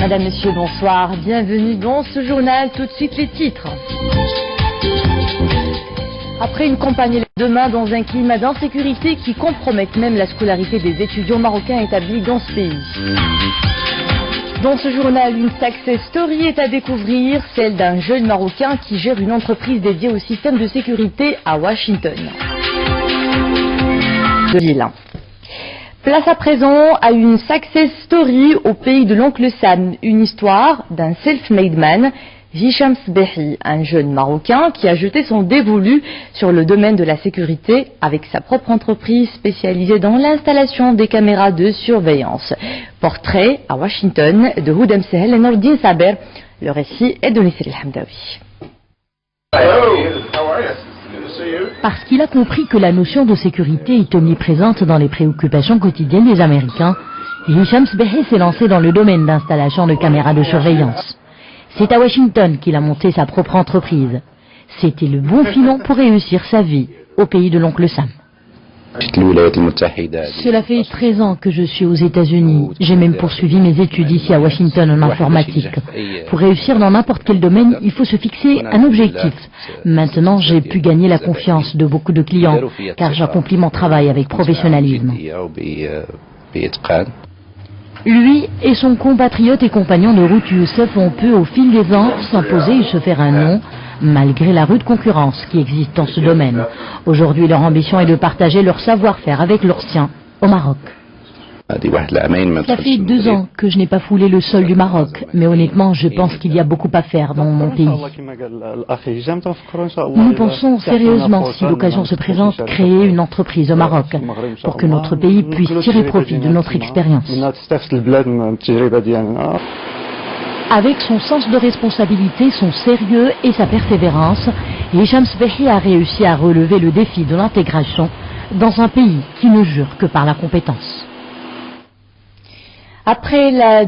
Madame, Monsieur, bonsoir. Bienvenue dans ce journal. Tout de suite les titres. Après une campagne demain dans un climat d'insécurité qui compromet même la scolarité des étudiants marocains établis dans ce pays. Dans ce journal, une success story est à découvrir, celle d'un jeune Marocain qui gère une entreprise dédiée au système de sécurité à Washington. Place à présent à une success story au pays de l'oncle Sam, une histoire d'un self-made man, Hicham Sbehi, un jeune Marocain qui a jeté son dévolu sur le domaine de la sécurité avec sa propre entreprise spécialisée dans l'installation des caméras de surveillance. Portrait à Washington de Houdam Sehel et Nordin Saber. Le récit est de Nisri El-Hamdawi. Parce qu'il a compris que la notion de sécurité est omniprésente dans les préoccupations quotidiennes des Américains, Hicham Sbehi s'est lancé dans le domaine d'installation de caméras de surveillance. C'est à Washington qu'il a monté sa propre entreprise. C'était le bon filon pour réussir sa vie au pays de l'oncle Sam. Cela fait 13 ans que je suis aux États-Unis. J'ai même poursuivi mes études ici à Washington en informatique. Pour réussir dans n'importe quel domaine, il faut se fixer un objectif. Maintenant, j'ai pu gagner la confiance de beaucoup de clients, car j'accomplis mon travail avec professionnalisme. Lui et son compatriote et compagnon de route Youssef ont pu au fil des ans s'imposer et se faire un nom, malgré la rude concurrence qui existe dans ce domaine. Aujourd'hui, leur ambition est de partager leur savoir-faire avec leurs siens au Maroc. Ça fait 2 ans que je n'ai pas foulé le sol du Maroc, mais honnêtement, je pense qu'il y a beaucoup à faire dans mon pays. Nous pensons sérieusement, si l'occasion se présente, créer une entreprise au Maroc, pour que notre pays puisse tirer profit de notre expérience. Avec son sens de responsabilité, son sérieux et sa persévérance, Hicham Sbehi a réussi à relever le défi de l'intégration dans un pays qui ne jure que par la compétence. Après la